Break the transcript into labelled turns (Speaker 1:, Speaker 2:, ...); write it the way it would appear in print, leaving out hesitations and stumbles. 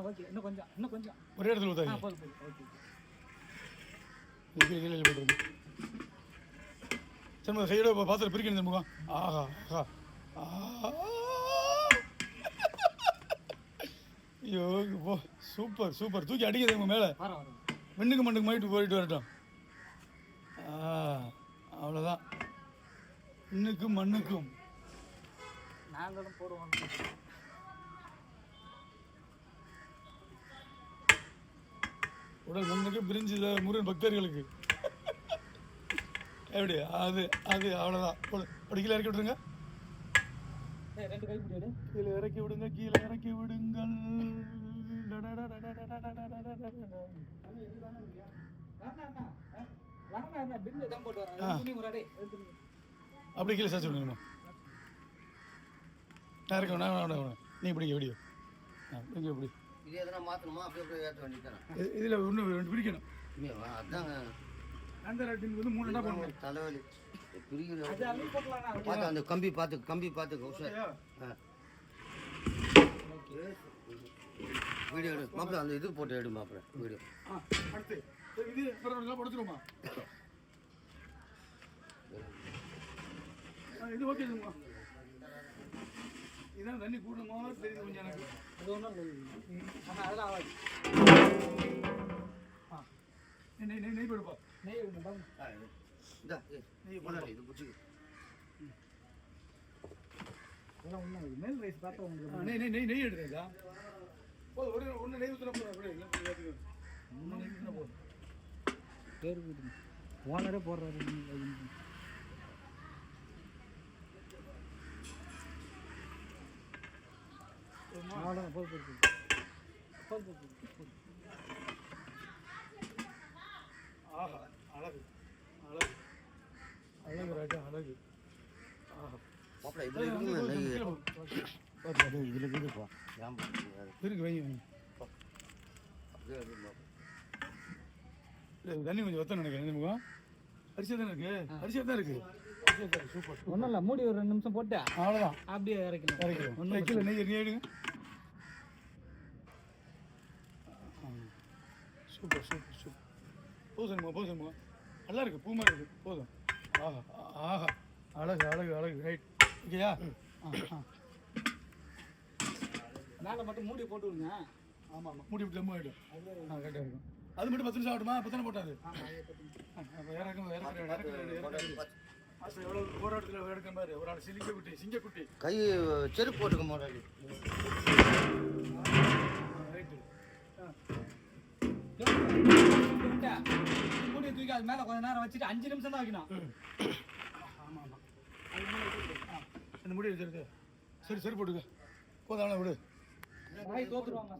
Speaker 1: Okay. இன்னும் கொஞ்சம்
Speaker 2: ஒரே இடத்துல ஊத்தாங்க.
Speaker 1: போதும். ஓகே.
Speaker 2: கீழே போட்டுருங்க. சரி சைடோ பாத்திரம் பிரிக்கணும் இந்த முகம். ஆஹா ஆஹா ஐயோ போ சூப்பர் தூக்கி அடிக்கிறது உங்க மேலே மின்னுக்கு மண்ணுக்கு மாயிட்டு போயிட்டு வரட்டும். அவ்வளோதான். மின்னுக்கும் மண்ணுக்கும்
Speaker 1: நாங்களும் போடுவோம்.
Speaker 2: உடல் மண்ணுக்கு பிரிஞ்சு முருகன் பக்தர்களுக்கு எப்படி அது அவ்வளோதான். அப்படி கீழே இறக்கி விட்டுருங்க.
Speaker 1: 2 கை பிடிடு.
Speaker 2: கீழே இறக்கி விடுங்கள். அப்படி கீழே சாச்சு விடுங்கம்மா. நான் இருக்கேன். நீ பிடிக்க வீடியோ எப்படி
Speaker 3: இது எதனா மாற்றணுமா? அப்படியே ஏற்ற வேண்டியது.
Speaker 2: இதில் ஒன்று பிடிக்கணும்.
Speaker 3: அதாங்க
Speaker 2: அந்த ரெண்டு வந்து 3 என்ன பண்ணுவோம்.
Speaker 3: தலைவலி பார்த்து அந்த கம்பி பார்த்து உஷார். வீடியோ எடு மாப்பிள்ள. அந்த இது போட்டு எடு மாப்பிள்ள வீடியோ.
Speaker 2: அடுத்து இது படுத்துருமா? இது ஓகேங்கம்மா. இதான் தண்ணி கூடணுமா தெரியுது கொஞ்சம் எனக்கு.
Speaker 1: அது ஒன்றும் அதெல்லாம் ஆகாது.
Speaker 2: நெய் போடுப்பா.
Speaker 1: நெய்
Speaker 3: இது பிடிச்சி
Speaker 1: மேல் ரைஸ் பார்த்தா உங்களுக்கு
Speaker 2: நெய் எடுத்தா போதும். ஒன்று நெய் ஊற்றினா போதும். அப்படியே நெய் ஊற்றினா போதும்.
Speaker 1: பேர் ஓனரே போடுறாரு.
Speaker 2: ஆஹா அழகு ராஜா அழகு. ஆஹா
Speaker 3: மாப்பிள்ள இதில் இருக்குங்க நெய். இதில் இருக்குதுப்பா.
Speaker 2: இருக்கு வைங்க.
Speaker 3: அப்படியே
Speaker 2: தண்ணி கொஞ்சம் வத்த நினைக்கிறேன். முகம் அரிசியாக தான் இருக்கு. அரிசியாக தான் இருக்கு. சூப்பர்.
Speaker 1: ஒன்றும் இல்லை. மூடி ஒரு 2 நிமிஷம் போட்டு
Speaker 2: அவ்வளோதான்.
Speaker 1: அப்படியே இறக்கணும்.
Speaker 2: ஒன்றும் கீழே நெய் எடுங்க. சூப்பர் போதும். நல்லா இருக்கு. பூ மாதிரி இருக்கு. போதும். ஆஹா அழகு ரைட். ஓகேயா?
Speaker 1: மேலே மட்டும் மூடி போட்டு விடுங்க.
Speaker 2: ஆமாம் மூடி விட்டு தம்மு ஆகிடும். கரெக்டாக இருக்கும். அது மட்டும் 10 நிமிஷம் ஆகட்டுமா? 10 தானே போட்டாது. எவ்வளோ போராட்டத்தில் எடுக்க மாதிரி ஒரு ஆள் சிங்கக்குட்டி
Speaker 3: கை செருப்பு போட்டுக்க மாட்டாங்க.
Speaker 2: ரைட்டு.
Speaker 1: மூடியை தூக்கி அது மேலே கொஞ்ச நேரம் வச்சுட்டு 5 நிமிஷம் தான் வைக்கணும்.
Speaker 2: ஆமாம் அந்த முடி வச்சிருக்கு. சரி போட்டுக்க. போதும். விடு.
Speaker 1: தோத்துருவாங்க.